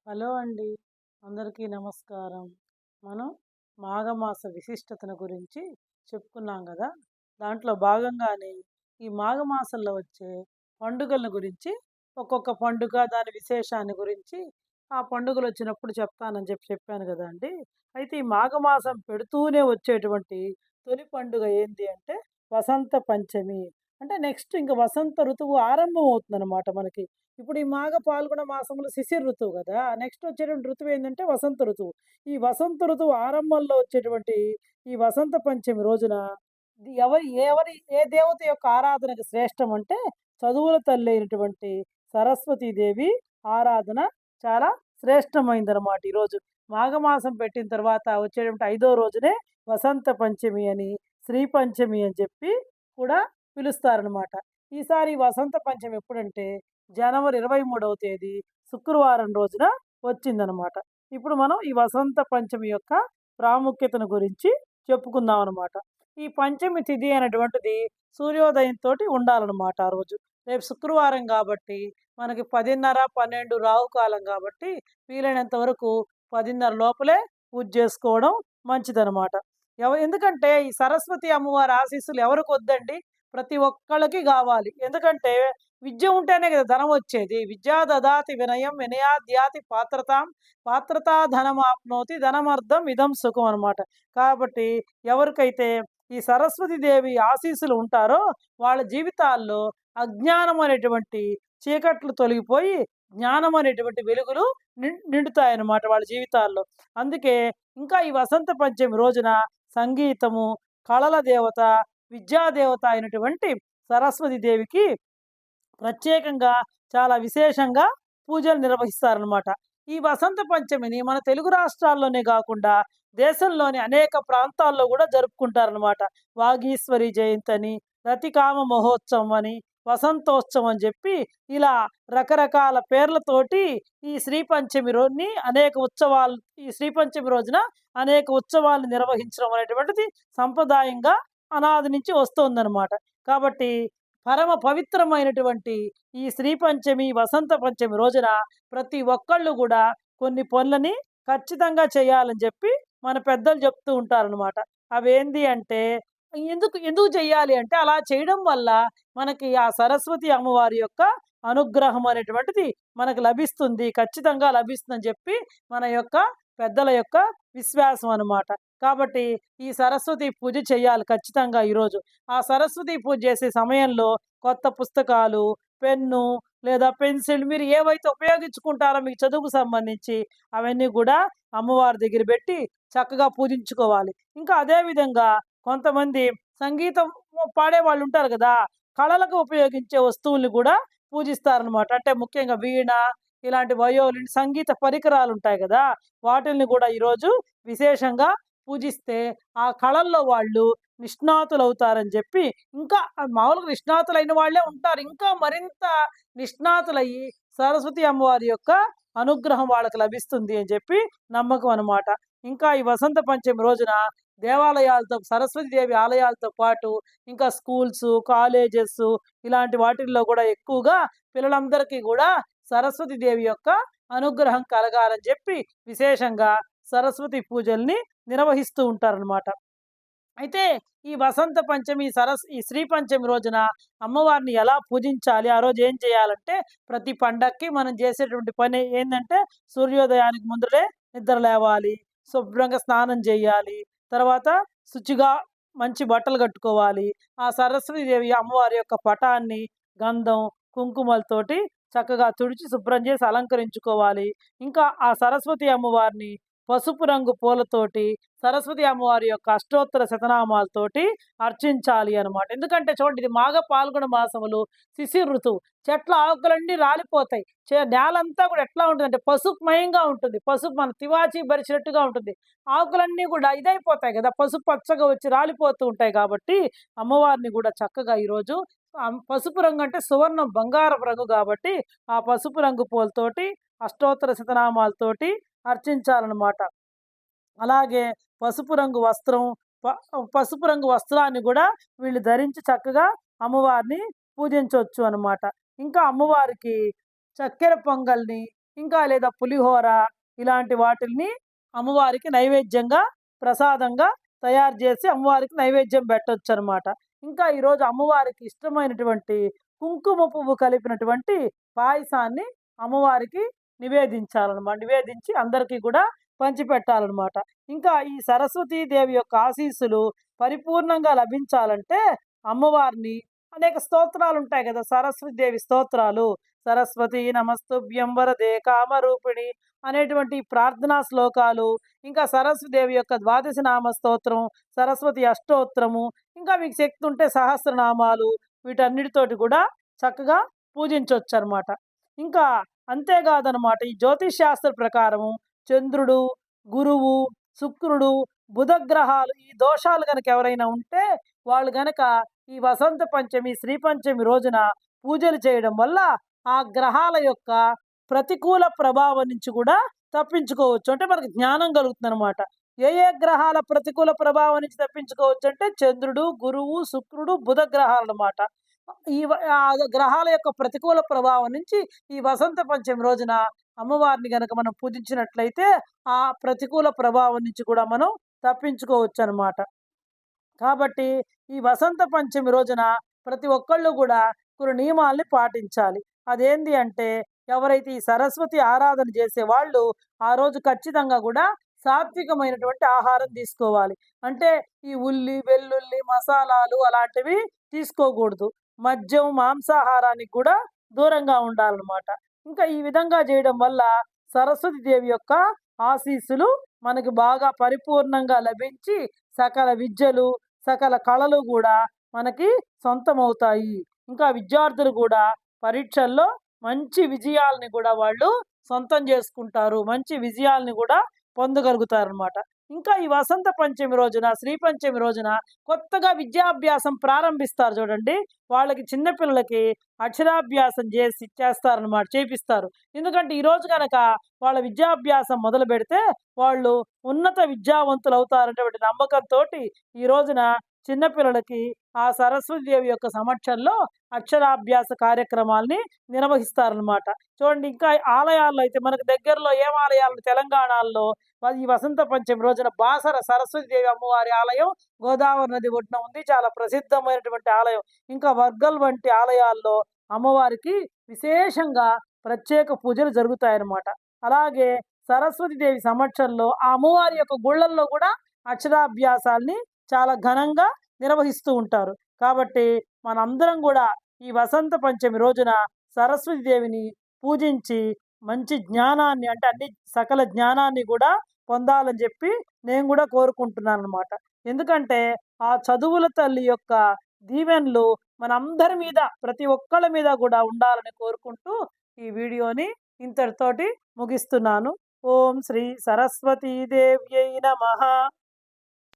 Hello అండి. అందరికీ నమస్కారం. మనం మాఘమాస విశిష్టతను గురించి చెప్పుకున్నాం గదా! దాంట్లో భాగంగానే ఈ మాఘమాసంలో వచ్చే పండుగల గురించి ఒక్కొక్క పండుగ దాని విశేషాన్ని గురించి ఆ పండుగలొచ్చినప్పుడు చెప్తానని చెప్పాను గదండీ! అయితే ఈ మాఘమాసం పెడుతూనే వచ్చేటువంటి తొలి పండుగ ఏంది అంటే వసంత పంచమి. అంటే నెక్స్ట్ ఇంక వసంత ఋతువు ఆరంభం అవుతుందనమాట మనకి. ఇప్పుడు ఈ మాఘ పాల్గొన మాసంలో శిశిర ఋతువు కదా! నెక్స్ట్ వచ్చేటువంటి ఋతువు ఏందంటే వసంత ఋతువు. ఈ వసంత ఋతువు ఆరంభంలో వచ్చేటువంటి ఈ వసంత పంచమి రోజున ఏ దేవత యొక్క ఆరాధనకు శ్రేష్టం అంటే చదువుల తల్లి అయినటువంటి సరస్వతీదేవి ఆరాధన చాలా శ్రేష్టమైందనమాట ఈరోజు. మాఘమాసం పెట్టిన తర్వాత వచ్చేటువంటి ఐదో రోజునే వసంత పంచమి అని, శ్రీ పంచమి అని చెప్పి కూడా పిలుస్తారనమాట. ఈసారి వసంత పంచమి ఎప్పుడంటే జనవరి 23వ తేదీ శుక్రవారం రోజున వచ్చిందనమాట. ఇప్పుడు మనం ఈ వసంత పంచమి యొక్క ప్రాముఖ్యతను గురించి చెప్పుకుందాం అనమాట. ఈ పంచమి తిథి అనేటువంటిది సూర్యోదయంతోటి ఉండాలనమాట ఆ రోజు. రేపు శుక్రవారం కాబట్టి మనకి 10:30, 12 రాహుకాలం కాబట్టి వీలైనంత వరకు 10:30 లోపలే పూజ చేసుకోవడం మంచిదనమాట. ఎందుకంటే ఈ సరస్వతి అమ్మవారి ఆశీస్సులు ఎవరికొద్దండి? ప్రతి ఒక్కళ్ళకి గావాలి. ఎందుకంటే విద్య ఉంటేనే కదా ధనం వచ్చేది. విద్యా దదాతి వినయం వినయాద్యాతి పాత్రతాం పాత్రతా ధనమాప్నోతి ధనమర్థం ఇదం సుఖం అనమాట. కాబట్టి ఎవరికైతే ఈ సరస్వతి దేవి ఆశీస్సులు ఉంటారో వాళ్ళ జీవితాల్లో అజ్ఞానం అనేటువంటి చీకట్లు తొలగిపోయి జ్ఞానం అనేటువంటి వెలుగులు నిండుతాయన్నమాట వాళ్ళ జీవితాల్లో. అందుకే ఇంకా ఈ వసంత పంచమి రోజున సంగీతము, కళల దేవత, విద్యా దేవత అయినటువంటి సరస్వతి దేవికి ప్రత్యేకంగా చాలా విశేషంగా పూజలు నిర్వహిస్తారనమాట. ఈ వసంత పంచమిని మన తెలుగు రాష్ట్రాల్లోనే గాకుండా దేశంలోని అనేక ప్రాంతాల్లో గూడా జరుపుకుంటారనమాట. వాగీశ్వరి జయంతి అని, రతికామ మహోత్సవం అని, వసంతోత్సవం అని జెప్పి ఇలా రకరకాల పేర్లతోటి ఈ శ్రీ పంచమి ఈ శ్రీ పంచమి రోజున అనేక ఉత్సవాలు నిర్వహించడం అనేటువంటిది సంప్రదాయంగా అనాది నుంచి వస్తోందనమాట. కాబట్టి పరమ పవిత్రమైనటువంటి ఈ శ్రీ పంచమి, వసంత పంచమి రోజున ప్రతి ఒక్కళ్ళు గూడా కొన్ని పనులని ఖచ్చితంగా చేయాలని జెప్పి మన పెద్దలు చెప్తూ ఉంటారనమాట. అవేంది అంటే ఎందుకు ఎందుకు చెయ్యాలి అంటే అలా చేయడం వల్ల మనకి ఆ సరస్వతి అమ్మవారి యొక్క అనుగ్రహం అనేటువంటిది మనకు లభిస్తుంది. ఖచ్చితంగా లభిస్తుందని చెప్పి మన యొక్క పెద్దల యొక్క విశ్వాసం అనమాట. కాబట్టి ఈ సరస్వతి పూజ చేయాలి ఖచ్చితంగా ఈరోజు. ఆ సరస్వతి పూజ చేసే సమయంలో కొత్త పుస్తకాలు, పెన్ను లేదా పెన్సిల్ మీరు ఏవైతే ఉపయోగించుకుంటారో మీకు చదువుకు సంబంధించి అవన్నీ కూడా అమ్మవారి దగ్గర పెట్టి చక్కగా పూజించుకోవాలి. ఇంకా అదే విధంగా కొంతమంది సంగీతం పాడేవాళ్ళు ఉంటారు కదా! కళలకు ఉపయోగించే వస్తువుల్ని కూడా పూజిస్తారనమాట. అంటే ముఖ్యంగా వీణ, ఇలాంటి వయోలిన్, సంగీత పరికరాలు ఉంటాయి కదా! వాటిల్ని కూడా ఈరోజు విశేషంగా పూజిస్తే ఆ కళల్లో వాళ్ళు నిష్ణాతులవుతారని చెప్పి ఇంకా మామూలుగా నిష్ణాతులైన వాళ్ళే ఉంటారు. ఇంకా మరింత నిష్ణాతులయ్యి సరస్వతి అమ్మవారి యొక్క అనుగ్రహం వాళ్ళకి లభిస్తుంది అని చెప్పి నమ్మకం అనమాట. ఇంకా ఈ వసంత పంచమి రోజున దేవాలయాలతో సరస్వతి దేవి ఆలయాలతో పాటు ఇంకా స్కూల్సు, కాలేజెసు ఇలాంటి వాటిల్లో కూడా ఎక్కువగా పిల్లలందరికీ కూడా సరస్వతి దేవి యొక్క అనుగ్రహం కలగాలని చెప్పి విశేషంగా సరస్వతి పూజల్ని నిర్వహిస్తూ ఉంటారనమాట. అయితే ఈ వసంత పంచమి, ఈ శ్రీ పంచమి రోజున అమ్మవారిని ఎలా పూజించాలి? ఆ రోజు ఏం చేయాలంటే ప్రతి పండక్కి మనం చేసేటువంటి పని ఏందంటే సూర్యోదయానికి ముందరే నిద్ర లేవాలి, శుభ్రంగా స్నానం చేయాలి, తర్వాత శుచిగా మంచి బట్టలు కట్టుకోవాలి. ఆ సరస్వతీదేవి అమ్మవారి యొక్క పటాన్ని గంధం, కుంకుమలతోటి చక్కగా తుడిచి శుభ్రం చేసి అలంకరించుకోవాలి. ఇంకా ఆ సరస్వతి అమ్మవారిని పసుపు రంగు పూలతోటి సరస్వతి అమ్మవారి యొక్క అష్టోత్తర శతనామాలతోటి అర్చించాలి అనమాట. ఎందుకంటే చూడండి ఇది మాఘ పాల్గొన మాసములు శిశిర ఋతువు. చెట్ల ఆకులన్నీ రాలిపోతాయి. నేలంతా కూడా ఎట్లా ఉంటుందంటే పసుపుమయంగా ఉంటుంది. పసుపు మన తివాచీ బరిచినట్టుగా ఉంటుంది. ఆకులన్నీ కూడా ఇదైపోతాయి కదా! పసుపు పచ్చగా వచ్చి రాలిపోతూ ఉంటాయి కాబట్టి అమ్మవారిని కూడా చక్కగా ఈరోజు పసుపు రంగు అంటే సువర్ణం బంగారపు రంగు కాబట్టి ఆ పసుపు రంగు పూలతోటి అష్టోత్తర శతనామాలతోటి అర్చించాలన్నమాట. అలాగే పసుపు రంగు వస్త్రం, పసుపు రంగు వస్త్రాన్ని కూడా వీళ్ళు ధరించి చక్కగా అమ్మవారిని పూజించొచ్చు అనమాట. ఇంకా అమ్మవారికి చక్కెర పొంగల్ని, ఇంకా లేదా పులిహోర ఇలాంటి వాటిల్ని అమ్మవారికి నైవేద్యంగా ప్రసాదంగా తయారు చేసి అమ్మవారికి నైవేద్యం పెట్టొచ్చనమాట. ఇంకా ఈరోజు అమ్మవారికి ఇష్టమైనటువంటి కుంకుమ పువ్వు కలిపినటువంటి పాయసాన్ని అమ్మవారికి నివేదించి అందరికీ కూడా పంచిపెట్టాలనమాట. ఇంకా ఈ సరస్వతీ దేవి యొక్క ఆశీస్సులు పరిపూర్ణంగా లభించాలంటే అమ్మవారిని అనేక స్తోత్రాలుంటాయి గదా! సరస్వతి దేవి స్తోత్రాలు. సరస్వతీ నమస్తుభ్యం వరదే కామరూపిణి అనేటువంటి ప్రార్థనా శ్లోకాలు, ఇంకా సరస్వతిదేవి యొక్క ద్వాదశ నామ స్తోత్రం, సరస్వతి అష్టోత్తరము, ఇంకా మీకు శక్తి ఉంటే సహస్రనామాలు వీటన్నిటితోటి కూడా చక్కగా పూజించొచ్చనమాట. ఇంకా అంతేకాదనమాట ఈ జ్యోతిష్ శాస్త్ర ప్రకారము చంద్రుడు, గురువు, శుక్రుడు, బుధ గ్రహాలు ఈ దోషాలు గనక ఎవరైనా ఉంటే వాళ్ళు గనక ఈ వసంత పంచమి, శ్రీ పంచమి రోజున పూజలు చేయడం వల్ల ఆ గ్రహాల యొక్క ప్రతికూల ప్రభావం నుంచి కూడా తప్పించుకోవచ్చు. అంటే మనకు జ్ఞానం కలుగుతుందనమాట. ఏ ఏ గ్రహాల ప్రతికూల ప్రభావం నుంచి తప్పించుకోవచ్చు అంటే చంద్రుడు, గురువు, శుక్రుడు, బుధ గ్రహాలనమాట. ఆ గ్రహాల యొక్క ప్రతికూల ప్రభావం నుంచి ఈ వసంత పంచమి రోజున అమ్మవారిని గనక మనం పూజించినట్లయితే ఆ ప్రతికూల ప్రభావం నుంచి కూడా మనం తప్పించుకోవచ్చనమాట. కాబట్టి ఈ వసంత పంచమి రోజున ప్రతి ఒక్కళ్ళు కూడా కొన్ని నియమాల్ని పాటించాలి. అదేంది అంటే ఎవరైతే ఈ సరస్వతి ఆరాధన చేసేవాళ్ళు ఆ రోజు ఖచ్చితంగా కూడా సాత్వికమైనటువంటి ఆహారం తీసుకోవాలి. అంటే ఈ ఉల్లి, వెల్లుల్లి, మసాలాలు అలాంటివి తీసుకోకూడదు. మద్యం, మాంసాహారానికి కూడా దూరంగా ఉండాలన్నమాట. ఇంకా ఈ విధంగా చేయడం వల్ల సరస్వతి దేవి యొక్క ఆశీస్సులు మనకి బాగా పరిపూర్ణంగా లభించి సకల విద్యలు, సకల కళలు కూడా మనకి సొంతమవుతాయి. ఇంకా విద్యార్థులు కూడా పరీక్షల్లో మంచి విజయాల్ని కూడా వాళ్ళు సొంతం చేసుకుంటారు. మంచి విజయాల్ని కూడా పొందగలుగుతారనమాట. ఇంకా ఈ వసంత పంచమి రోజున, శ్రీ పంచమి రోజున కొత్తగా విద్యాభ్యాసం ప్రారంభిస్తారు చూడండి. వాళ్ళకి చిన్న పిల్లలకి అక్షరాభ్యాసం చేపిస్తారు. ఎందుకంటే ఈరోజు కనుక వాళ్ళ విద్యాభ్యాసం మొదలు పెడితే వాళ్ళు ఉన్నత విద్యావంతులు అవుతారనేటువంటి నమ్మకంతో ఈ రోజున చిన్నపిల్లలకి ఆ సరస్వతీదేవి యొక్క సమక్షంలో అక్షరాభ్యాస కార్యక్రమాల్ని నిర్వహిస్తారనమాట. చూడండి ఇంకా ఆలయాల్లో అయితే మనకు దగ్గరలో ఏం ఆలయాలు తెలంగాణలో ఈ వసంత పంచమి రోజున బాసర సరస్వతీదేవి అమ్మవారి ఆలయం గోదావరి నది ఒడ్డున ఉంది. చాలా ప్రసిద్ధమైనటువంటి ఆలయం. ఇంకా వర్గల్ వంటి ఆలయాల్లో అమ్మవారికి విశేషంగా ప్రత్యేక పూజలు జరుగుతాయన్నమాట. అలాగే సరస్వతీదేవి సమక్షంలో ఆ అమ్మవారి యొక్క గుళ్ళల్లో కూడా అక్షరాభ్యాసాల్ని చాలా ఘనంగా నిర్వహిస్తూ ఉంటారు. కాబట్టి మనందరం కూడా ఈ వసంత పంచమి రోజున సరస్వతి దేవిని పూజించి మంచి జ్ఞానాన్ని అంటే అన్ని సకల జ్ఞానాన్ని కూడా పొందాలని చెప్పి నేను కూడా కోరుకుంటున్నాను అనమాట. ఎందుకంటే ఆ చదువుల తల్లి యొక్క దీవెనలు మనందరి మీద ప్రతి ఒక్కళ్ళ మీద కూడా ఉండాలని కోరుకుంటూ ఈ వీడియోని ఇంతటితోటి ముగిస్తున్నాను. ఓం శ్రీ సరస్వతీ దేవ్యై నమః.